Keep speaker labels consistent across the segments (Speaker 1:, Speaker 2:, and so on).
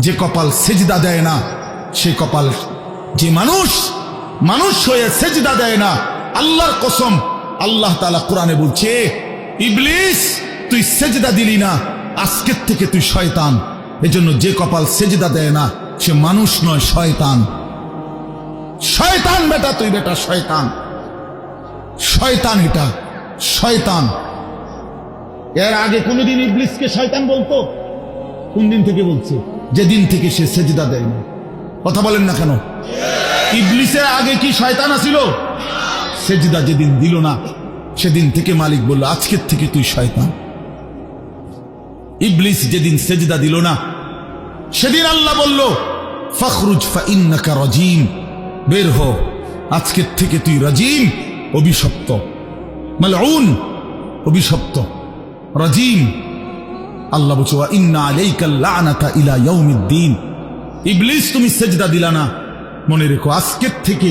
Speaker 1: যে কপাল সেজদা দেয় না, সে কপাল, যে মানুষ হয়ে সেজদা দেয় না, আল্লাহর কসম, আল্লাহ তাআলা কোরআনে বলছে, ইবলিস তুই সেজদা দিলি না, আজকের থেকে তুই শয়তান। এজন্য যে কপাল সেজদা দেয় না সে মানুষ নয়, শয়তান। শয়তান বেটা, তুই বেটা শয়তান, শয়তান, এটা শয়তান। এর আগে কোনদিন ইবলিসকে শয়তান বলতো? কোন দিন থেকে বলছে? যেদিন থেকে সে সেজদা দেয় না। কথা বলেন না কেন? ইবলিসের আগে কি শয়তান আছিল? সেজদা যেদিন দিল না সেদিন থেকে মালিক বলল, আজকের থেকে তুই শয়তান। ইবলিস যেদিন সেজদা দিল না সেদিন আল্লাহ বলল, ফখরুজ ফাইন্নাকা রাজিম, বের হ, আজকের থেকে তুই রাজিম, অভিশপ্ত, মালউন, অভিশপ্ত, রাজিম। আল্লাহ বলছে, ওয়া ইন্না আলাইকাল লা'নাতা ইলা ইয়াউমিদ্দিন। ইবলিস তুমি সেজদা দিলা না, মনে রেখো আজকের থেকে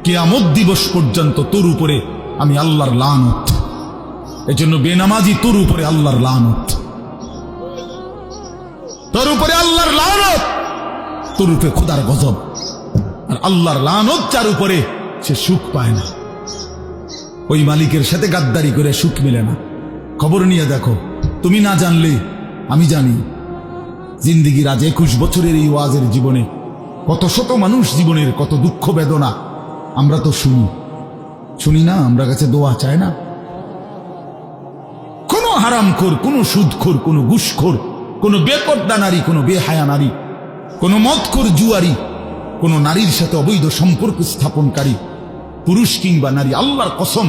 Speaker 1: কিয়ামত দিবস পর্যন্ত তোর উপরে আমি আল্লাহর লানত। এজন্য বেনামাজি তোর উপরে আল্লাহর লানত, তোর উপরে আল্লাহর লানত, তোর উপরে খোদার গজব। আর আল্লাহর লানত যার উপরে, সে সুখ পায় না। ওই মালিকের সাথে গাদ্দারি করে সুখ মিলে না। খবর নিয়ে দেখো, তুমি না জানলে আমি জানি। জিন্দিগির আজ 21 বছরের এই ওয়াজের জীবনে কত শত মানুষ জীবনের কত দুঃখ বেদনা আমরা তো শুনি না। আমরা কাছে দোয়া চায় না। কোনো হারামখোর, কোনো সুদখোর, কোনো ঘুষখোর, কোনো বেপর্দা নারী, কোনো বেহায়া নারী, কোনো মদখোর জুয়ারি, কোনো নারীর সাথে অবৈধ সম্পর্ক স্থাপনকারী পুরুষ কিংবা নারী, আল্লাহর কসম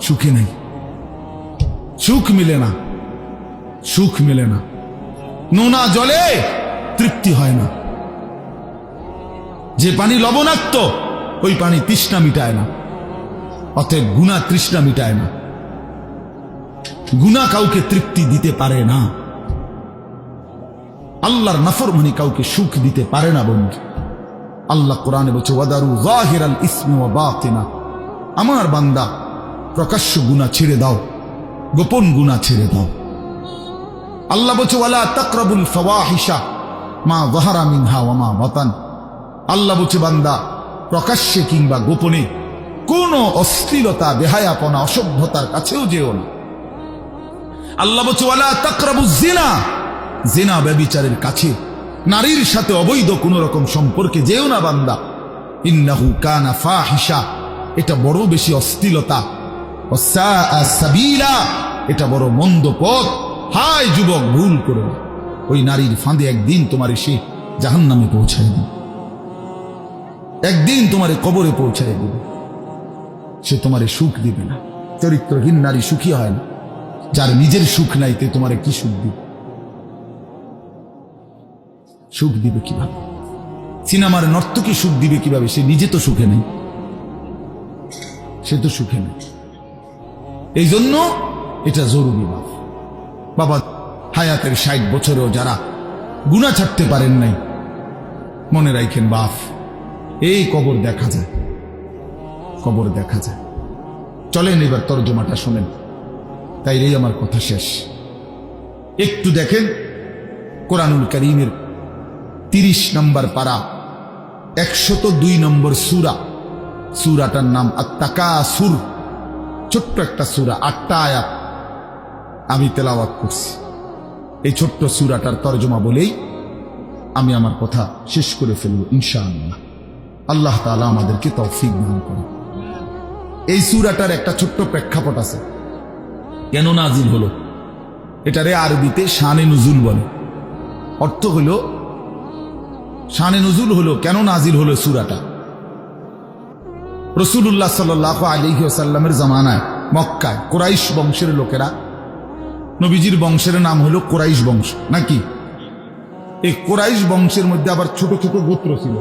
Speaker 1: সুখে নেই। সুখ মিলে না, সুখ মিলে না। নোনা জলে তৃপ্তি হয় না। যে পানি লবণাক্ত, ওই পানি তৃষ্ণা মিটায় না। অতএব গুনাহ তৃষ্ণা মিটায় না। গুনাহ কাউকে তৃপ্তি দিতে পারে না। আল্লাহর নাফরমানি কাউকে সুখ দিতে পারে না বন্ধু। আল্লাহ কোরআনে বলছে, ওয়াদারু যাহিরাল ইসমি ওয়া বাতিনা। আমার বান্দা, প্রকাশ্য গুনাহ ছেড়ে দাও, গোপন গুনাহ ছেড়ে দাও। আল্লাহ বলছে, ওয়ালা তাকরাবুল ফাওয়াহিশা মা যাহারা মিনহা ওয়া মা বাতান। আল্লাহ বলছে, বান্দা প্রকাশ্যে কিংবা গোপনে কোন অশ্লীলতা, বেহায়াপনা, অসভ্যতার কাছেও যেও না। আল্লাহ বলছে, ওয়ালা তাকরাবুজ জিনা। জিনা, ব্যভিচারের কাছে, নারীর সাথে অবৈধ কোন রকম সম্পর্কে যেও না বান্দা। ইন্নাহু কানা ফাহিশা, এটা বড় বেশি অশ্লীলতা। ওয়াসাআ সাবিলা, এটা বড় মন্দ পথ। হায় যুবক, ভুল করো না। ওই নারীর ফাঁদে একদিন তোমার সে জাহান্নামে পৌঁছায় দিবে, একদিন তোমার কবরে পৌঁছায় দিবে। সে তোমারে সুখ দিবে না। চরিত্রহীন নারী সুখী হয় না। যার নিজের সুখ নাই, তে তোমারে কি সুখ দিবে? সুখ দিবে কিভাবে? সিনেমার নর্তকী সুখ দিবে কিভাবে? সে নিজে তো সুখে নেই, সে তো সুখে নেই। এই জন্য এটা জরুরি। বাবা, হায়াতের 60 বছরেও যারা গুনাহ ছাড়তে পারেন নাই, মনে রাখেন বাপ, এই কবর দেখা যায়, কবর দেখা যায়। চলেন এবার তরজমাটা শোনেন, তাইলেই আমার কথা শেষ। একটু দেখেন কোরআনুল কারীমের 30 নম্বর পারা, 102 নম্বর সূরা। সূরাটার নাম আত-তাকাসুর। ছোট্ট একটা সূরা, 8টা আয়াত আমি তেলাওয়াত করছি। এই ছোট্ট সূরাটার তরজমা বলেই আমি আমার কথা শেষ করে ফেলব ইনশাআল্লাহ। আল্লাহ তাআলা আমাদেরকে তৌফিক দান করুন। এই সূরাটার একটা ছোট্ট প্রেক্ষাপট আছে, কেন নাজিল হলো। এটারে আরবিতে শানে নুজুল বলে। অর্থ হলো, শানে নুজুল হলো কেন নাজিল হলো সূরাটা। রাসূলুল্লাহ সাল্লাল্লাহু আলাইহি ওয়াসাল্লামের জামানায় মক্কায় কুরাইশ বংশের লোকেরা, নবীজির বংশের নাম হলো কুরাইশ বংশ নাকি? এই কুরাইশ বংশের মধ্যে আবার ছোট ছোট গোত্র ছিল।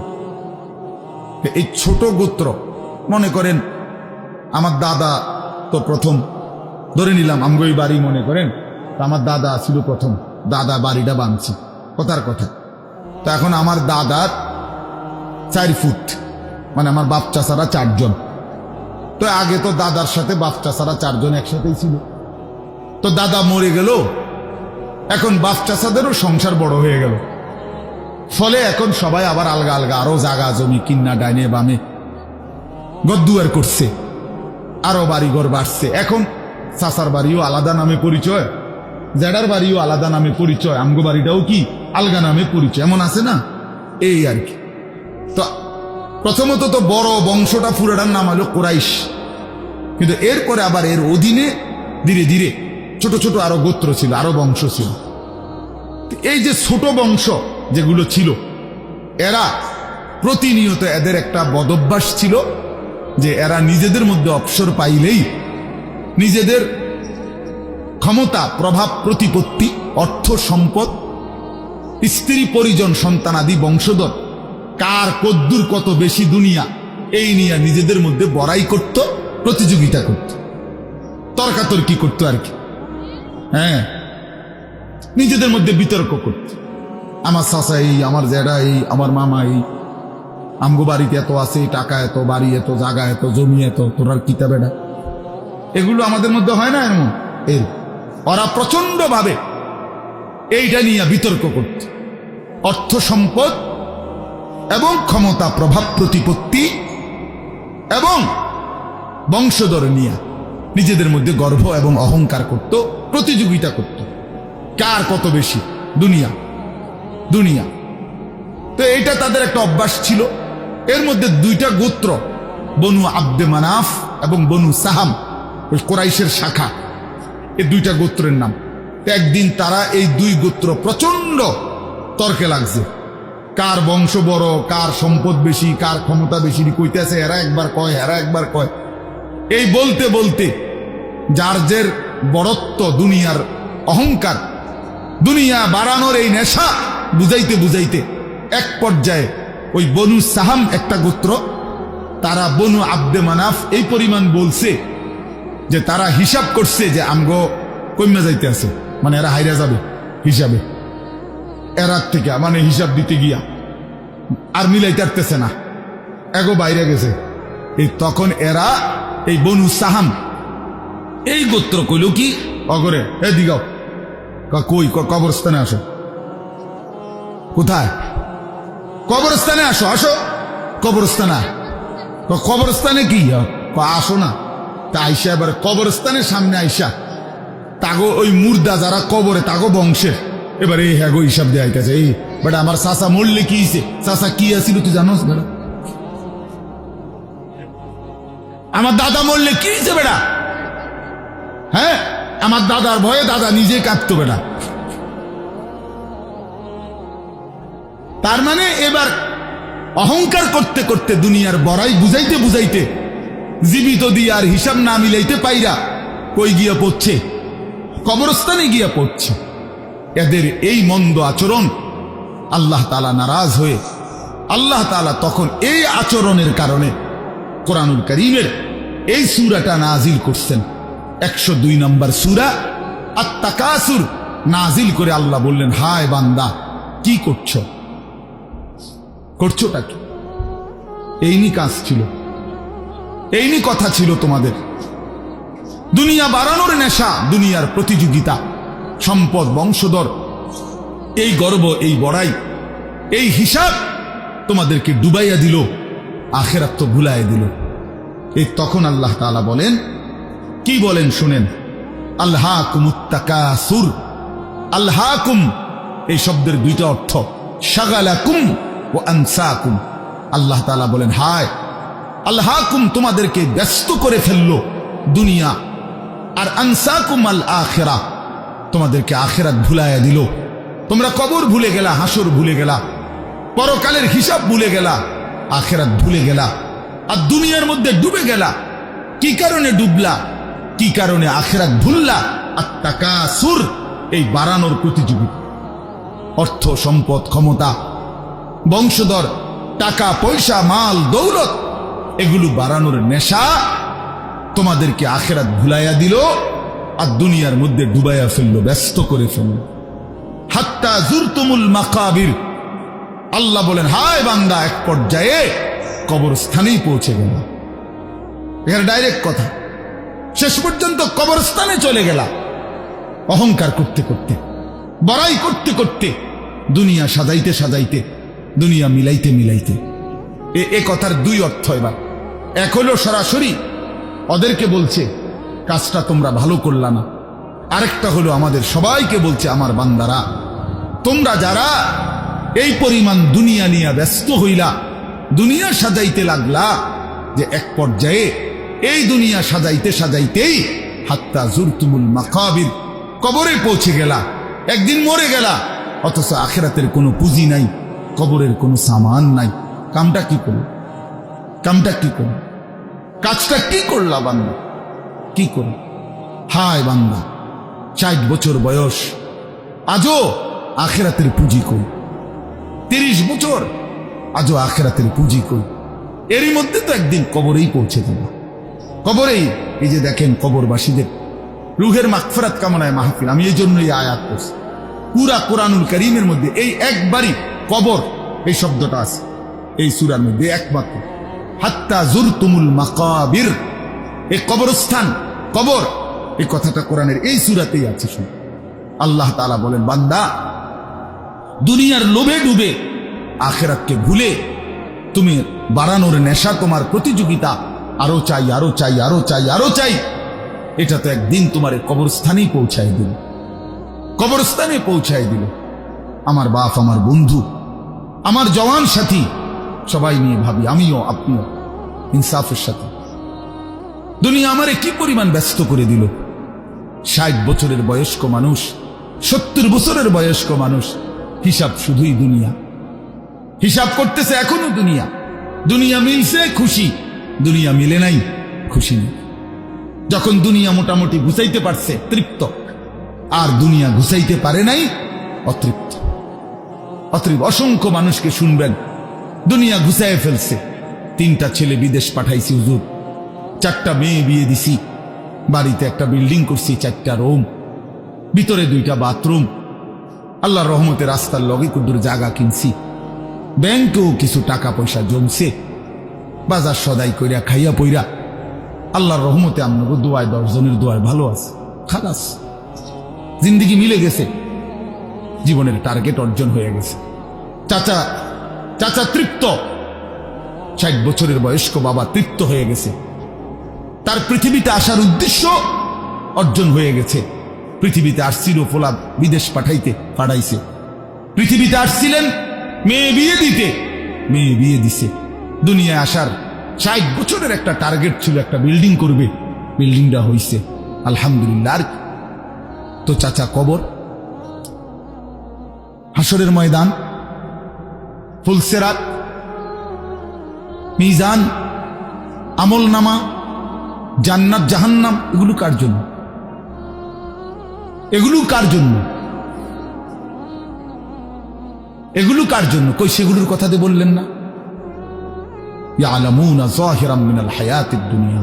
Speaker 1: এই ছোট গোত্র, মনে করেন আমার দাদা তো প্রথম, ধরে নিলাম আমগোই বাড়ি, মনে করেন আমার দাদা ছিল প্রথম, দাদা বাড়িটা বানছে, কথার কথা। তো এখন আমার দাদার 4 ফুট, মানে আমার বাপ চাচারা 4 জন। তো আগে তো দাদার সাথে বাপ চাচারা 4 জন একসাথেই ছিল। তো দাদা মরে গেল, এখন বাপ চাচাদেরও সংসার বড় হয়ে গেল, ফলে এখন সবাই আবার আলগা আলগা আরো জাগা জমি কিন্না ডাইনে বামে গদ্দুয়ার করছে, আরো বাড়িঘর বাড়ছে। এখন চাচার বাড়িও আলাদা নামে পরিচয়, জেডার বাড়িও আলাদা নামে পরিচয়, আমগো বাড়িটাও কি আলগা নামে পরিচয়, এমন আছে না? এই আর কি। তো প্রথমত তো বড় বংশটা পুরাটার নাম হলো কুরাইশ, কিন্তু এরপরে আবার এর অধীনে ধীরে ধীরে ছোট ছোট আরো গোত্র ছিল, আরো বংশ ছিল। এই যে ছোট বংশ যেগুলো ছিল, এরা প্রতিনিয়ত এদের একটা বদভ্যাস ছিল যে এরা নিজেদের মধ্যে অবসর পাইলেই নিজেদের ক্ষমতা, প্রভাব, প্রতিপত্তি, অর্থ, সম্পদ, স্ত্রী, পরিজন, সন্তানাদি, বংশধর, কার কদ্দুর কত বেশি দুনিয়া, এই নিয়ে নিজেদের মধ্যে বড়াই করত, প্রতিযোগিতা করত, তর্কাতর্কি করত আর কি। হ্যাঁ, নিজেদের মধ্যে বিতর্ক করত। আমার চাচা এই, আমার জেডা এই, আমার মামা এই, আমগো বাড়িতে এত আছে, টাকা এত, বাড়ি এত, জায়গা এত, জমি এত, তোরার কিতাবেটা, এগুলো আমাদের মধ্যে হয় না এমন? এর ওরা প্রচন্ড ভাবে এইটা নিয়ে বিতর্ক করত। অর্থ, সম্পদ এবং ক্ষমতা, প্রভাব, প্রতিপত্তি এবং বংশধর নিয়ে নিজেদের মধ্যে গর্ব এবং অহংকার করত, প্রতিযোগিতা করত, কার কত বেশি দুনিয়া দুনিয়া। তো এটা তাদের একটা অভ্যাস ছিল। এর মধ্যে দুইটা গোত্র, বনু আব্দে মানাফ এবং বনু সাহাম, ওই কোরাইশের শাখা, এই দুইটা গোত্রের নাম। একদিন তারা এই দুই গোত্র প্রচন্ড তর্কে লাগছে, কার বংশ বড়, কার সম্পদ বেশি, কার ক্ষমতা বেশি, কইতেছে এরা একবার কয়, এরা একবার কয়। এই বলতে বলতে যার জের বড়ত্ব, দুনিয়ার অহংকার, দুনিয়া বাড়ানোর এই নেশা বুঝাইতে বুঝাইতে এক পর্যায়ে ওই বনু সাহাম একটা গোত্র, তারা বনু আব্দে মানাফ এই পরিমাণ বলছে যে তারা হিসাব করছে যে আমগো কইমা যাইতে আছে, মানে এরা হাইরা যাবে হিসাবে, এরার থেকে মানে হিসাব দিতে গিয়া আর মিলাইতে পারতেছে না, এগো বাইরে গেছে। এই তখন এরা এই বনু সাহাম এই গোত্র কইল কি, অগরে এ দিগাও, কই কবরস্থানে আসো। কোথায়? কবরস্থানে আসো, আসো কবরস্থানে। কবরস্থানে কি? আসো না। তা আইসা এবার কবরস্থানের সামনে আইসা তাগো ওই মুর্দা যারা কবরে তাগো বংশের এবার এই হ্যাগো হিসাব দেয়া আইতেছে। এই বেটা আমার চাচা মরলে কি হয়েছে, চাচা কি আসিল তুই জানোস বেটা? আমার দাদা মরলে কি হয়েছে বেটা? হ্যাঁ, আমার দাদার ভয়ে দাদা নিজে কাঁদতো বেটা। তার মানে এবার অহংকার করতে করতে, দুনিয়ার বড়াই বুঝাইতে বুঝাইতে, জীবিত দিয়ে আর হিসাব না মিলাইতে পাইরা কই গিয়া পড়ছে? কবরস্থানে গিয়া পড়ছে। এদের এই মন্দ আচরণ আল্লাহ তাআলা নারাজ হয়ে আল্লাহ তাআলা তখন এই আচরণের কারণে কোরআনুল কারীমের এই সূরাটা নাজিল করছেন। 102 নম্বর সূরা আত-তাকাসুর নাজিল করে আল্লাহ বললেন, হায় বান্দা কি করছো, করছোটা কি? এইনি কাজ ছিল, এইনি কথা ছিল তোমাদের। দুনিয়া বাড়ানোর নেশা, দুনিয়ার প্রতিযোগিতা, সম্পদ, বংশধর, এই গর্ব, এই বড়াই, এই হিসাব তোমাদেরকে ডুবাইয়া দিল, আখিরাত তো ভুলাইয়া দিল। এই তখন আল্লাহ তাআলা বলেন, কি বলেন শুনেন, আলহাকুমুত তাকাসুর। আলহাকুম এই শব্দের দুইটা অর্থ, শাগালাকুম ও আনসাকুম। আল্লাহ তাআলা বলেন, হায় আলহাকুম তোমাদেরকে ব্যস্ত করে ফেললো দুনিয়া, আর আনসাকুম আল আখিরাহ তোমাদেরকে আখিরাত ভুলাইয়া দিল। তোমরা কবর ভুলে গেলা, হাসর ভুলে গেলা, পরকালের হিসাব ভুলে গেলা, আখিরাত ভুলে গেলা, আর দুনিয়ার মধ্যে ডুবে গেলা। কি কারণে ডুবলা, কি কারণে আখিরাত ভুললা? আত-তাকাসুর এই বাড়ানোর প্রতিযোগিতা, অর্থ, সম্পদ, ক্ষমতা, বংশধর, টাকা পয়সা, মাল, দৌলত, এগুলো বাড়ানোর নেশা তোমাদেরকে আখিরাত ভুলাইয়া দিল আর দুনিয়ার মধ্যে ডুবাইয়া ফেললো, ব্যস্ত করে ফেললো। হাত্তা জুরতুমুল মাকাবির। আল্লাহ বলেন, হায় বান্দা এক পর্যায়ে কবরস্থানেই পৌঁছে গেল। এখানে ডাইরেক্ট কথা, শেষ পর্যন্ত কবরস্থানে চলে গেলা। অহংকার করতে করতে, বড়াই করতে করতে, দুনিয়া সাজাইতে সাজাইতে, দুনিয়া মিলাইতে মিলাইতে। এ কথার দুই অর্থ। এবার এক হলো সরাসরি ওদেরকে বলছে কাজটা তোমরা ভালো করলা না, আরেকটা হলো আমাদের সবাইকে বলছে আমার বান্দারা তোমরা যারা এই পরিমাণ দুনিয়া নিয়ে ব্যস্ত হইলা, দুনিয়া সাজাইতে লাগলা, যে এক পর্যায়ে এই দুনিয়া সাজাইতে সাজাইতেই হাত্তা জুরতুমুল মাকাবির, কবরে পৌঁছে গেলা, একদিন মরে গেলা, অথচ আখিরাতের কোনো পুঁজি নাই, কবরের কোনো সামান নাই। কামটা কি করল? কামটা কি করল? কাজটা কি করলা বান্দা? কি করল? হায় বান্দা, 60 বছর বয়স, আজও আখিরাতের পুঁজি কই। 30 বছর, আজও আখিরাতের পুঁজি কই। এরই মধ্যে তো একদিন কবরেই পৌঁছে যাবে। কবরেই, এই যে দেখেন কবরবাসীদের রুহের মাগফিরাত কামনায় মাহফিল, আমি এই জন্যই আয়াত করছি। পুরা কোরআনুল কারীমের মধ্যে এই একবারই কবর এই শব্দটা আছে এই সূরার মধ্যে একমাত্র। হাত্তা জুরতুমুল মাকাবির, এই কবরস্থান, কবর, এই কথাটা কোরআনের এই সূরাতেই আছে। শুন, আল্লাহ তাআলা বলেন বান্দা দুনিয়ার লোভে ডুবে আখিরাতকে ভুলে তুমি বাড়ানোর নেশা, তোমার প্রতিযোগিতা, আরো চাই আরো চাই আরো চাই আরো চাই, এটা তো একদিন তোমার কবরস্থানেই পৌঁছায় দিল। কবরস্থানে পৌঁছায় দিল। আমার বাপ, আমার বন্ধু, আমার জওয়ান সাথী, সবাই নিয়ে ভাবি, আমিও আপনিও ইনসাফের সাথে। দুনিয়া আমারে কি পরিমাণ ব্যস্ত করে দিল। 60 বছরের বয়স্ক মানুষ, 70 বছরের বয়স্ক মানুষ, হিসাব শুধুই দুনিয়া। হিসাব করতেছে এখনো দুনিয়া। দুনিয়া মিলছে খুশি, দুনিয়া মিলে নাই খুশি নেই। যখন দুনিয়া মোটামুটি গুছাইতে পারছে তৃপ্ত, আর দুনিয়া গুছাইতে পারে নাই অতৃপ্ত। অতৃপ্ত অসংখ্য মানুষকে শুনবেন দুনিয়া গুছাইয়ে ফেলছে। 3টা ছেলে বিদেশ পাঠাইছি হুজুর, 4টা মেয়ে বিয়ে দিছি, বাড়িতে একটা বিল্ডিং করছি, 4টা রুম, ভিতরে 2টা বাথরুম, আল্লাহর রহমতে রাস্তার লগে কুদুর জায়গা কিনছি, ব্যাংকেও কিছু টাকা পয়সা জমছে, বাজার সদাই কইরা খাইয়া পইরা আল্লাহর রহমতে আপনাকে দোয়ায় 10 জনের দোয়ায় ভালো আছে। খালাস, জিন্দিগি মিলে গেছে, জীবনের টার্গেট অর্জন হয়ে গেছে। চাচা চাচা তৃপ্ত, 60 বছরের বয়স্ক বাবা তৃপ্ত হয়ে গেছে। তার পৃথিবীতে আসার উদ্দেশ্য অর্জন হয়ে গেছে। পৃথিবীতে আসছিল ফোলা বিদেশ পাঠাইছে। পৃথিবীতে আসছিলেন মেয়ে বিয়ে দিতে, মেয়ে বিয়ে দিছে। দুনিয়ায় আসার 60 বছরের একটা টার্গেট ছিল, একটা বিল্ডিং করবে, বিল্ডিংটা হইছে আলহামদুলিল্লাহ। তো চাচা কবর, হাসরের ময়দান, ফুলসেরাত, মিজান, আমল নামা, জান্নাত জাহান্নাম, এগুলো কার জন্য? এগুলো কার জন্য? এগুলো কার জন্য? কই সেগুলোর কথা দিয়ে বললেন না? ইয়ালামুনা যাহিরাম মিনাল হায়াতিদ দুনিয়া।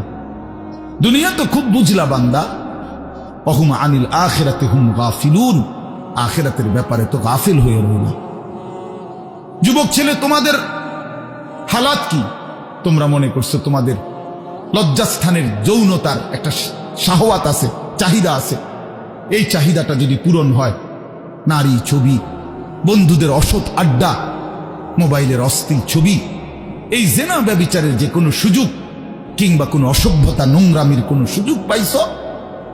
Speaker 1: দুনিয়া তো খুব বুঝলা বান্দা, ওহুম আনিল আখিরাতি হুম গাফিলুন, আখিরাতের ব্যাপারে তো গাফিল হয়ে রইল। যুবক ছেলে, তোমাদের হালাত কি? তোমরা মনে করছো তোমাদের লজ্জাস্থানের যৌনতার একটা শাহওয়াত আছে, চাহিদা আছে। এই চাহিদাটা যদি পূরণ হয়, নারী, ছবি, বন্ধুদের অসৎ আড্ডা, মোবাইলের অশ্লীল ছবি, এই জেনা ব্যভিচারের যে কোনো সুযোগ কিংবা কোনো অসভ্যতা নোংরামির কোনো সুযোগ পাইছ,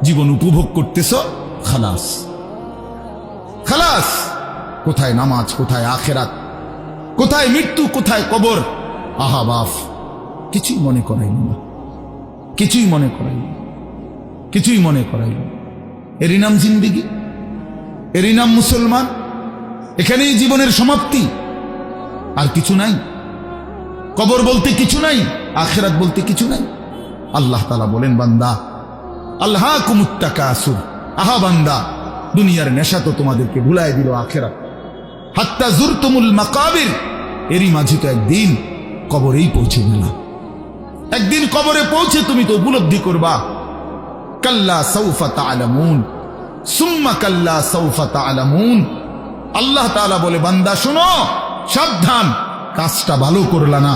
Speaker 1: জীবন উপভোগ করতেছ, খালাস খালাস। কোথায় নামাজ, কোথায় আখেরাত, কোথায় মৃত্যু, কোথায় কবর? আহা বাফ, কিছুই মনে করাইল না, কিছুই মনে করাইল, কিছুই মনে করাইল। এরই নাম জিন্দিগি, এরই নাম মুসলমান। এখানেই জীবনের সমাপ্তি, আর কিছু নাই। কবর বলতে কিছু নাই, আখিরাত বলতে কিছু নাই। আল্লাহ তাআলা বলেন বান্দা, আল্লাহকুমুত তাকাসুর, আহা বান্দা দুনিয়ার নেশা তো তোমাদেরকে ভুলায় দিল আখিরাত। হাত্তা জুরতুমুল মাকাবির, এরই মাঝে তো একদিন কবরেই পৌঁছে গেলা। একদিন কবরে পৌঁছে তুমি তো উপলব্ধি করবা, কাল্লা সাউফা তা'লামুন সুম্মা কাল্লা সাউফা তা'লামুন। আল্লাহ তাআলা বলে বান্দা শোনো, সাবধান, কাজটা ভালো করলা না,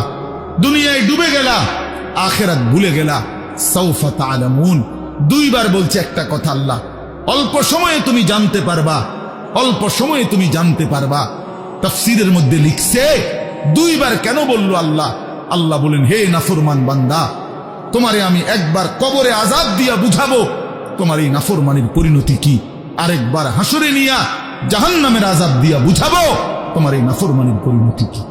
Speaker 1: দুনিয়ায় ডুবে গেলা, আখিরাত ভুলে গেলা। সাউফা তা'লামুন 2 বার বলছে একটা কথা আল্লাহ। অল্প সময়ে তুমি জানতে পারবা, অল্প সময়ে তুমি জানতে পারবা। তাফসীরের মধ্যে লিখছে, দুইবার কেন বলল আল্লাহ? আল্লাহ বলেন, হে নাফরমান বান্দা, তোমারে আমি একবার কবরে আযাব দিয়া বুঝাবো তোমার এই নাফরমানির পরিণতি কি, আরেকবার হাসরে নিয়া জাহান্নামের আযাব দিয়া বুঝাবো তোমার এই নাফরমানির পরিণতি কি।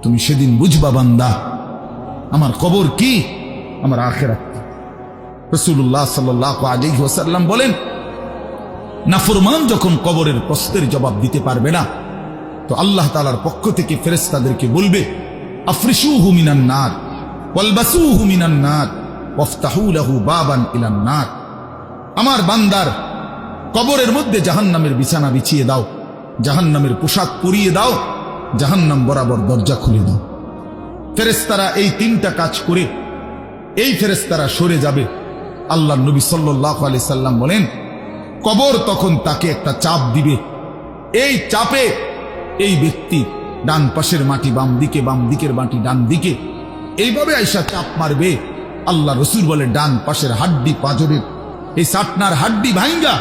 Speaker 1: তুমি সেদিন বুঝবা বান্দা, আমার কবর কি, আমার আখিরাত কি। রাসূলুল্লাহ সাল্লাল্লাহু আলাইহি ওয়াসাল্লাম বলেন, নাফরমান যখন কবরের প্রশ্নের জবাব দিতে পারবে না, তো আল্লাহ তাআলার পক্ষ থেকে ফেরেশতাদেরকে বলবে, আফরিশুহু মিনান নার ওয়ালবাসুহু মিনান নার ওয়াফতাহু লাহু বাবান ইলান নার। আমার বান্দার কবরের মধ্যে জাহান্নামের বিছানা বিছিয়ে দাও, জাহান্নামের পোশাক পরিয়ে দাও, জাহান্নাম বরাবর দরজা খুলে দাও। ফেরেশতারা এই তিনটা কাজ করে এই ফেরেশতারা সরে যাবে। আল্লাহর নবী সাল্লাল্লাহু আলাইহি সাল্লাম বলেন, কবর তখন তাকে একটা চাপ দিবে, এই চাপে এই ব্যক্তি ডান পাশের মাটি বাম দিকে, বাম দিকের মাটি ডান দিকে, এইভাবে আইসা চাপ মারবে। আল্লাহ রসুল বলে, ডান পাশের হাড্ডি পাঁজরের এই সাটনার হাড্ডি ভাঙ্গা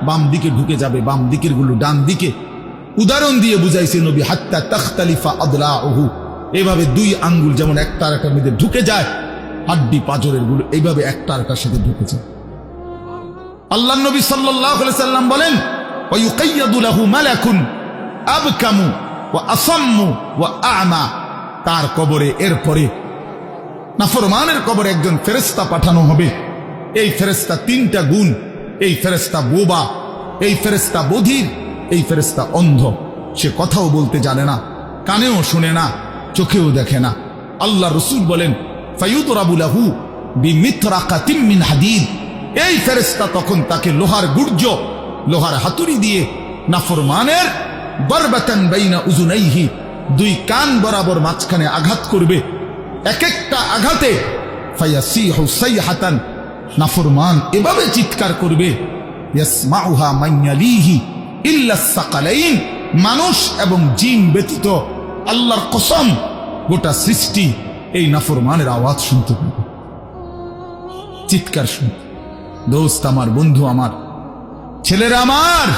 Speaker 1: বাম দিকে ঢুকে যাবে, বাম দিকের গুলো ডান দিকে। উদাহরণ দিয়ে বুঝাইছে নবী, হাত্তা তাখতালিফা আদলাউহু, এইভাবে দুই আঙ্গুল যেমন একটা আরেকটার মধ্যে ঢুকে যায়, হাড্ডি পাঁজরের গুলো এইভাবে একটা আরেকটার সাথে ঢুকে যায়। আল্লাহ নবী সাল্লাল্লাহু আলাইহি সাল্লাম বলেন, ওয়া ইউকাইয়াদু লাহু মালাকুন আবকামু ওয়া আসাম্মু ওয়া আ'মা। তার কবরে এরপরে নাফরমানের কবরে একজন ফেরেশতা পাঠানো হবে। এই ফেরেশতা তিনটা গুণ, এই ফেরেশতা বোবা, এই ফেরেশতা বধির, এই ফেরেশতা অন্ধ। সে কথাও বলতে জানে না, কানেও শুনে না, চোখেও দেখে না। আল্লাহ রসুল বলেন, ফায়ুদরাবু লাহু বিমিতরাকাতিম মিন হাদিদ। এই ফেরেশতা তখন তাকে লোহার গুর্জ, লোহার হাতুড়ি দিয়ে নাফরমানের বরবাতান বাইনা উযুনাইহি, দুই কান বরাবর মাঝখানে আঘাত করবে। এক একটা আঘাতে ফায়াসিহু সাইহাতান, নাফরমান এভাবে চিৎকার করবে, ইয়াসমাউহা মান ইয়ালিহি ইল্লা সাকালাইন, মানুষ এবং জিন ব্যতীত আল্লাহর কসম গোটা সৃষ্টি এই নাফরমানের আওয়াজ শুনতে পাবে, চিৎকার শুনতে। দোস্ত আমার, বন্ধু আমার, ছেলেরা আমার,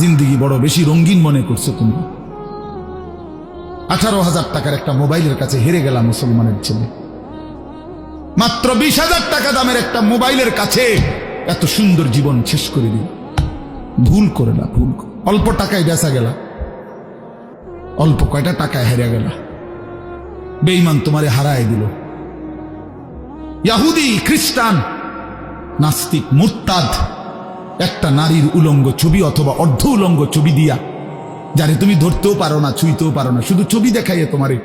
Speaker 1: জিন্দেগি বড় বেশি রঙিন মনে করছো তুমি। 18,000 টাকার একটা মোবাইলের কাছে হেরে গেলাম মুসলমানের ছেলে। মাত্র 20,000 টাকা দামের একটা মোবাইলের কাছে এত সুন্দর জীবন শেষ করে দিল। ভুল করে না, ভুল। অল্প টাকায় বেচা গেলা, অল্প কয়টা টাকায় হেরে গেলা। বেঈমান তোমারে হারায় দিল। ইহুদি, খ্রিস্টান, নাস্তিক, মুরতাদ একটা নারীর উলঙ্গ ছবি অথবা অর্ধ উলঙ্গ ছবি দিয়া, যারে তুমি ধরতেও পারো না, ছুঁইতেও পারো না, শুধু ছবি দেখাইয়ে তোমারে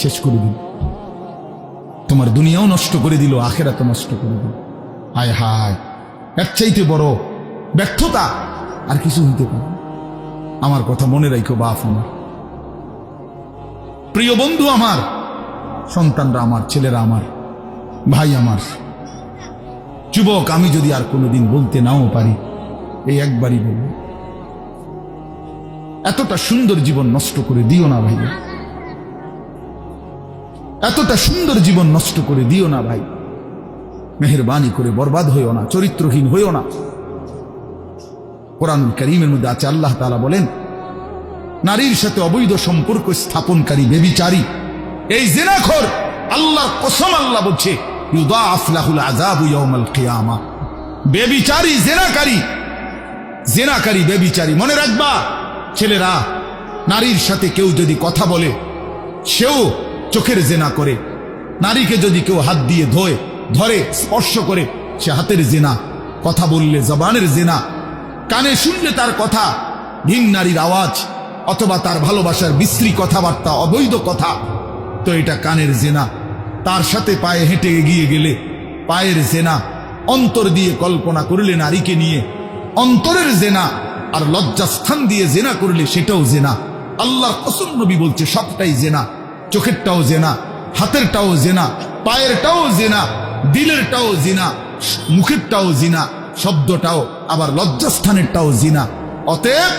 Speaker 1: শেষ করে দিল। তোমার দুনিয়াও নষ্ট করে দিল, আখিরাতও নষ্ট করে দিল। হায় হায়, এর চাইতে বড় ব্যর্থতা আর কিছু হইতে পারে। আমার কথা মনে রাখো বাপ আমার, প্রিয় বন্ধু আমার, সন্তানরা আমার, ছেলেরা আমার, ভাই আমার, যুবক, আমি যদি আর কোনোদিন বলতে নাও পারি, এই একবারই বলবো, এতটা সুন্দর জীবন নষ্ট করে দিও না ভাই, এতটা সুন্দর জীবন নষ্ট করে দিও না ভাই। মেহেরবানি করে বরবাদ হইও না, চরিত্রহীন হইও না। কোরআনুল কারীমের মধ্যে আছে, আল্লাহ তাআলা বলেন, নারীর সাথে অবৈধ সম্পর্ক স্থাপনকারী ব্যভিচারী, এই জিনাখোর, আল্লাহর কসম আল্লাহ বলছে, ইউদাআফ লাহুল আযাবু ইয়াউমাল কিয়ামা। ব্যভিচারী, জিনাকারী, জিনাকারী, ব্যভিচারী। মনে রাখবা ছেলেরা, নারীর সাথে কেউ যদি কথা বলে, সেও চোখের জিনা করে। নারীকে যদি কেউ হাত দিয়ে ধরে স্পর্শ করে, সে হাতের জিনা। কথা বললে জবানের জিনা, কানে শুনলে তার কথা ভিন নারীর আওয়াজ অথবা তার ভালোবাসার বিশ্রী কথাবার্তা, অবৈধ কথা, তো এটা কানের জিনা। তার সাথে পায়ে হেঁটে এগিয়ে গেলে পায়ের জেনা, অন্তর দিয়ে কল্পনা করলে নারীকে নিয়ে অন্তরের জেনা, আর লজ্জাস্থান দিয়ে জেনা করলে সেটাও জেনা। আল্লাহর কসম, নবী বলছে সবটাই জেনা। চোখেরটাও জেনা, হাতেরটাও জেনা, পায়েরটাও জেনা, দিলেরটাও জিনা, মুখেরটাও জিনা, শব্দটাও, আবার লজ্জাস্থানেরটাও জিনা। অতএব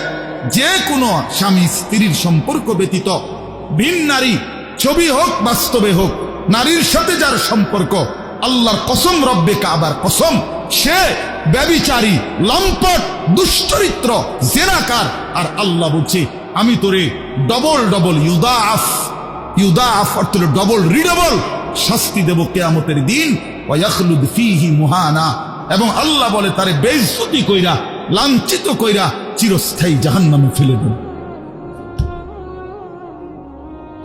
Speaker 1: যে কোনো স্বামী স্ত্রীর সম্পর্ক ব্যতীত ভিন নারী, ছবি হোক বাস্তবে হোক, নারীর সাথে যার সম্পর্ক, আল্লাহর কসম, রব্বে কাবার কসম, সে ব্যভিচারী, লম্পট, দুশ্চরিত্র, জেনাকার। আর আল্লাহ বলছে আমি তোরে ডবল ডবল ইউদাফ অর্থ ডবল রিডবল শাস্তি দেব কিয়ামতের দিন। ওয়াখলুদ ফীহি মুহানা, এবং আল্লাহ বলে তারে বেইজ্জতি কইরা, লাঞ্ছিত কইরা চিরস্থায়ী জাহান্নামে ফেলে দেব।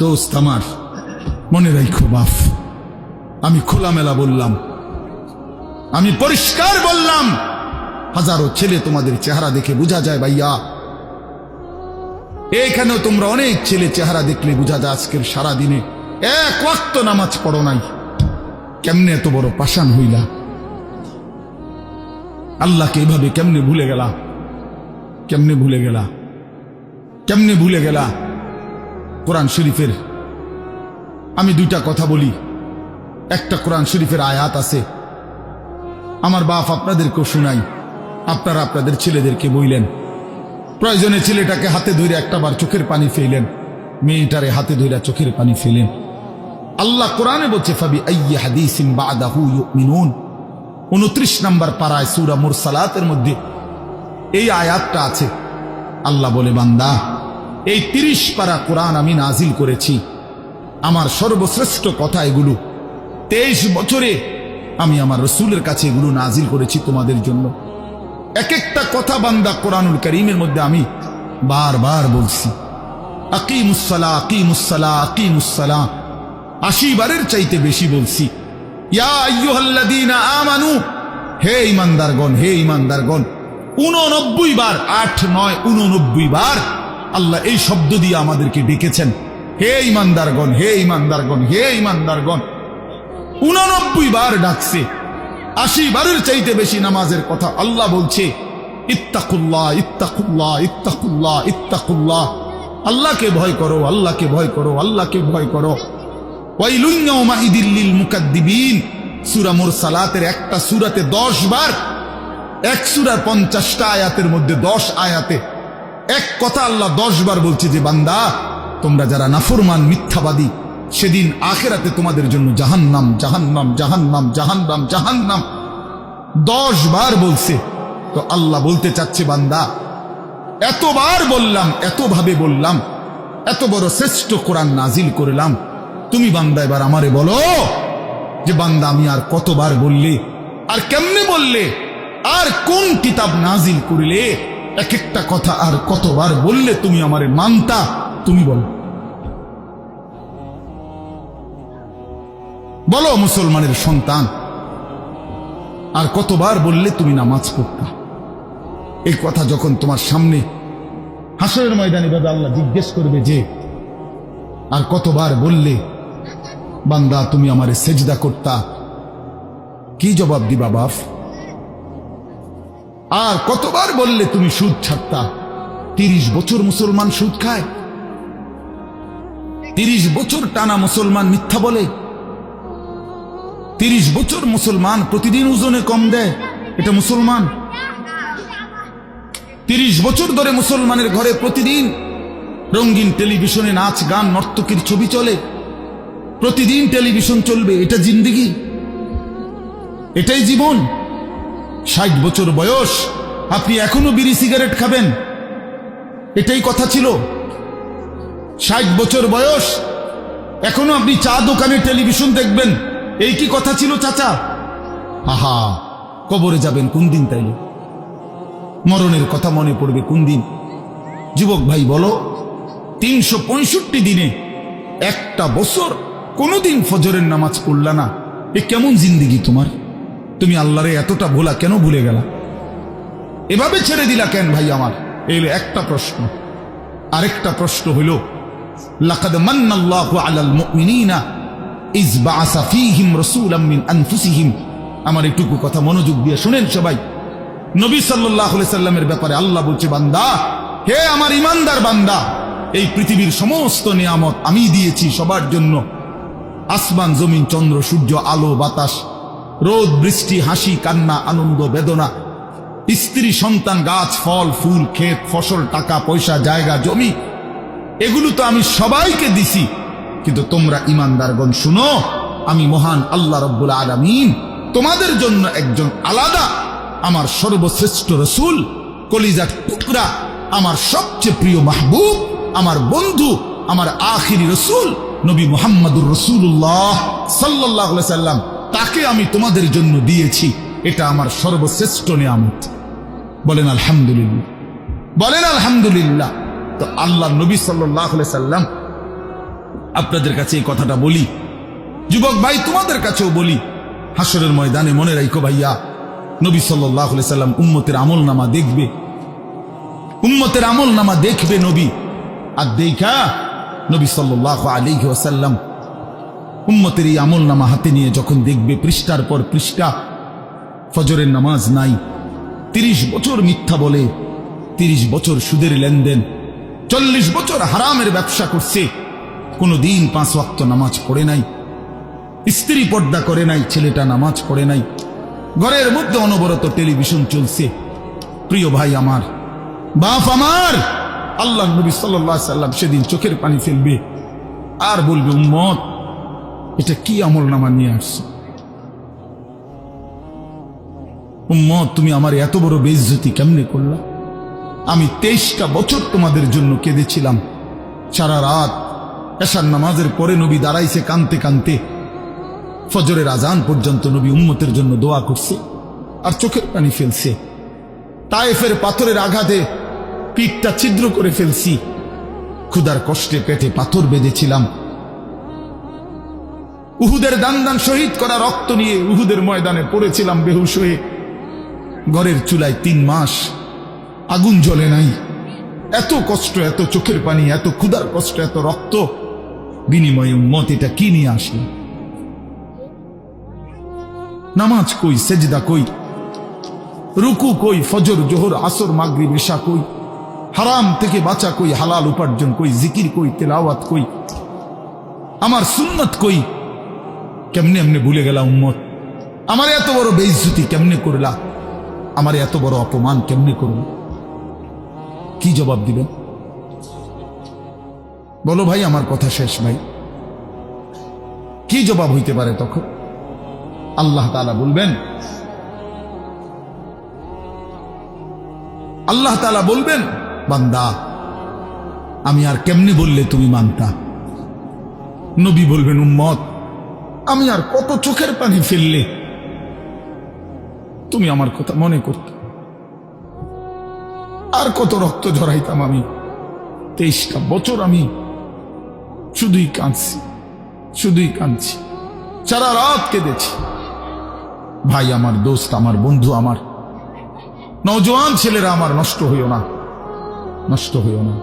Speaker 1: দোস্ত আমার, মনে রাখো বাপ, আমি খোলামেলা বললাম, আমি পরিষ্কার বললাম। হাজারো ছেলে তোমাদের চেহারা দেখে বোঝা যায় ভাইয়া, এইখানেও তোমরা অনেক ছেলে চেহারা দেখলে বোঝা যায় আজকের সারা দিনে এক ওয়াক্ত নামাজ পড়ো নাই। কেমনে এত বড় পাষাণ হইলা? আল্লাহকে এভাবে কেমনে ভুলে গেলা? কেমনে ভুলে গেলা? কেমনে ভুলে গেলা? কোরআন শরীফের আমি দুইটা কথা বলি। একটা কোরআন শরীফের আয়াত আছে, আমার বাপ আপনাদেরকেও শুনাই, আপনারা আপনাদের ছেলেদেরকে বইলেন। প্রয়োজনে ছেলেটাকে হাতে ধরে একটাবার চোখের পানি ফেলেন, মেয়েটারে হাতে ধরে চোখের পানি ফেলেন। আল্লাহ কোরআনে বলছে ফাবি আইয়ি হাদিসিন বাদাহু ইউমিনুন, 29 নম্বর পারায় সূরা মুরসালাতের মধ্যে এই আয়াতটা আছে। আল্লাহ বলে বান্দা, এই 30 পারা কোরআন আমি নাজিল করেছি, আমার সর্বশ্রেষ্ঠ কথা এগুলো। 23 বছরে আমি আমার রাসূলের কাছে এগুলো নাজিল করেছি তোমাদের জন্য। এক একটা কথা বান্দা কোরআনুল কারীমের মধ্যে আমি বারবার বলছি, আকিমুসসালাহ আকিমুসসালাহ আকিমুসসালাহ, 80 বারের চাইতে বেশি বলছি। ইয়া আইয়ুহাল্লাযীনা আমানু, হে ঈমানদারগণ, হে ঈমানদারগণ, 89 বার, 8 9 89 বার আল্লাহ এই শব্দ দিয়ে আমাদেরকে ডেকেছেন। হে ঈমানদারগণ, হে ঈমানদারগণ, হে ঈমানদারগণ, 89 বার ডাকছে। 80 বারের চাইতে বেশি নামাজের কথা আল্লাহ বলছে। ইত্তাকুল্লাহ ইত্তাকুল্লাহ ইত্তাকুল্লাহ ইত্তাকুল্লাহ, আল্লাহকে ভয় করো, আল্লাহকে ভয় করো, আল্লাহকে ভয় করো। ওয়াইলুন ইয়াউমাইদিল লিল মুকাদ্দিবিন, সূরা মুরসালাতের একটা সূরাতে 10 বার, এক সূরার 50টা আয়াতের মধ্যে 10 আয়াতে এক কথা আল্লাহ 10 বার বলছে যে বান্দা তোমরা যারা নাফরমান মিথ্যাবাদী, সেদিন আখিরাতে তোমাদের জন্য জাহান্নাম জাহান্নাম জাহান্নাম জাহান্নাম জাহান্নাম 10 বার বলছে। তো আল্লাহ বলতে চাচ্ছে বান্দা, এতবার বললাম, এতভাবে বললাম, এত বড় শ্রেষ্ঠ কোরআন নাজিল করলাম, তুমি বান্দা এবার আমারে বলো যে বান্দা আমি আর কতবার বললে, আর কেমনে বললে, আর কোন কিতাব নাজিল করিলে এক একটা কথা আর কতবার বললে তুমি আমারে মানতা? তুমি বলো, বলো মুসলমানের সন্তান, আর কতবার বললে তুমি নামাজ পড়তা? এই কথা যখন তোমার সামনে হাসরের ময়দানে ভাবে আল্লাহ জিজ্ঞেস করবে যে আর কতবার বললে বান্দা তুমি আমারে সেজদা করতা, কি জবাব দিবা বাপ? আর কতবার বললে তুমি সুদ ছাড়তা? 30 বছর মুসলমান সুদ খায়, 30 বছর টানা মুসলমান মিথ্যা বলে, 30 বছর মুসলমান প্রতিদিন ওজনে কম দেয়, এটা মুসলমান? 30 বছর ধরে মুসলমানের ঘরে প্রতিদিন রঙিন টেলিভিশনে নাচ গান নর্তকীর ছবি চলে, প্রতিদিন টেলিভিশন চলবে, এটা জিন্দেগি? এটাই জীবন? 60 বছর বয়স আপনি এখনো বিড়ি সিগারেট খাবেন, এটাই কথা ছিল? 60 বছর বয়স এখনো আপনি চা দোকানে টেলিভিশন দেখবেন, এই কি কথা ছিল চাচা? আহা, কবরে যাবেন কোন দিন? তাইলে মরণের কথা মনে পড়বে কোন দিন? যুবক ভাই বলো, 365 দিনে একটা বছর কোনদিন ফজরের নামাজ পড়লা না, এ কেমন জিন্দেগি তোমার? তুমি আল্লাহরে এতটা ভোলা কেন ভুলে গেলা? এভাবে ছেড়ে দিলা কেন ভাই আমার? এই একটা প্রশ্ন। আরেকটা প্রশ্ন হইল, লাকাদ মান্নাল্লাহু আলাল মুমিনিনা ইয বাআসা ফীহিম রাসূলাম মিন আনফুসিহিম। আমার একটুকু কথা মনোযোগ দিয়ে শুনেন সবাই। নবী সাল্লাল্লাহু আলাইহি সাল্লামের ব্যাপারে আল্লাহ বলছে, বান্দা, হে আমার ইমানদার বান্দা, এই পৃথিবীর সমস্ত নিয়ামত আমি দিয়েছি সবার জন্য। আসমান জমিন চন্দ্র সূর্য আলো বাতাস, রোদ বৃষ্টি, হাসি কান্না, আনন্দ বেদনা, স্ত্রী সন্তান, গাছ ফল ফুল, ক্ষেত ফসল, টাকা পয়সা, জায়গা জমি, এগুলো তো আমি সবাইকে দিছি। কিন্তু তোমরা ইমানদারগণ শুনো, আমি মহান আল্লাহ রব্বুল আলামিন তোমাদের জন্য একজন আলাদা আমার সর্বশ্রেষ্ঠ রসুল, কলিজার টুকরা, আমার সবচেয়ে প্রিয় মাহবুব, আমার বন্ধু, আমার আখিরি রসুল নবী মুহাম্মদুর রাসূলুল্লাহ সাল্লাল্লাহু আলাইহি সাল্লাম, তাকে আমি তোমাদের জন্য দিয়েছি। এটা আমার সর্বশ্রেষ্ঠ নিয়ামত। বলেন আলহামদুলিল্লাহ, বলেন আলহামদুলিল্লাহ। তো আল্লাহ নবী সাল্লাল্লাহু আলাইহি সাল্লাম, আপনাদের কাছে এই কথাটা বলি, যুবক ভাই তোমাদের কাছেও বলি, হাসরের ময়দানে মনে রাখো ভাইয়া, নবী সাল্লাল্লাহু আলাইহি সাল্লাম উম্মতের আমলনামা দেখবে, উম্মতের আমলনামা দেখবে নবী। আর দেখা নবী সাল্লাল্লাহু আলাইহি ওয়াসাল্লাম উম্মতের এই আমলনামা হাতে নিয়ে যখন দেখবে, পৃষ্ঠার পর পৃষ্ঠা, ফজরের নামাজ নাই, 30 বছর মিথ্যা বলে, 30 বছর সুদের লেনদেন, 40 বছর হারামের ব্যবসা করছে, কোনদিন 5 ওয়াক্ত নামাজ পড়ে নাই, স্ত্রী পর্দা করে নাই, ছেলেটা নামাজ পড়ে নাই, ঘরের মধ্যে অনবরত টেলিভিশন চলছে। প্রিয় ভাই আমার, বাপ আমার, আল্লাহ নবী সাল্লাল্লাহু আলাইহি সাল্লাম সেদিন চোখের পানি ফেলবে আর বলবে, উম্মত এটা কি আমলনামা নিয়ে আসছে? উম্মত তুমি আমার এত বড় বেইজ্জতি কেমনে করলা? আমি 23টা বছর তোমাদের জন্য কেঁদেছিলাম, সারা রাত এশার নামাজের পরে নবী দাঁড়াইছে কানতে কানতে, ফজরের আজান পর্যন্ত নবী উম্মতের জন্য দোয়া করছে আর চোখের পানি ফেলছে। তায়েফের পাথরের আঘাতে পিঠটা ছিদ্র করে ফেলছি, ক্ষুধার কষ্টে পেটে পাথর বেঁধেছিলাম, উহুদের দান দান শহীদ করা রক্ত নিয়ে উহুদের ময়দানে পড়েছিলাম বেহুশ হয়ে, ঘরের চুলায় 3 মাস আগুন জ্বলে নাই। এত কষ্ট, এত চোখের পানি, এত ক্ষুধার কষ্ট, এত রক্ত, বিনিময়ে উম্মত এটা কি নিয়ে আসলো? নামাজ কই, সেজদা কই, রুকু কই, ফজর জোহর আসর মাগরিব ইশা কই, হারাম থেকে বাঁচা কই, হালাল উপার্জন কই, জিকির কই, তেলাওয়াত কই, আমার সুন্নত কই? কেমনে এমনে ভুলে গেলা উম্মত? আমার এত বড় বেইজ্জতি কেমনে করলা? আমার এত বড় অপমান কেমনে করলা? কি জবাব দিবেন বলো ভাই? আমার কথা শেষ ভাই, কি জবাব হইতে পারে তখন? আল্লাহ তাআলা বলবেন, আল্লাহ তাআলা বলবেন, বান্দা আমি আর কেমনে বললে তুমি মানতা? নবী বলবেন, উম্মত আমি আর কত চোখের পানি ফেললে তুমি আমার কথা মনে করতে? আর কত রক্ত ঝরাইতাম আমি? 23টা বছর আমি শুধুই কাঁদছি, শুধুই কাঁদছি, সারা রাত কেঁদেছি। ভাই আমার, দোস্ত আমার, বন্ধু আমার, নওজোয়ান ছেলেরা আমার, নষ্ট হইও না, নষ্ট হইও না।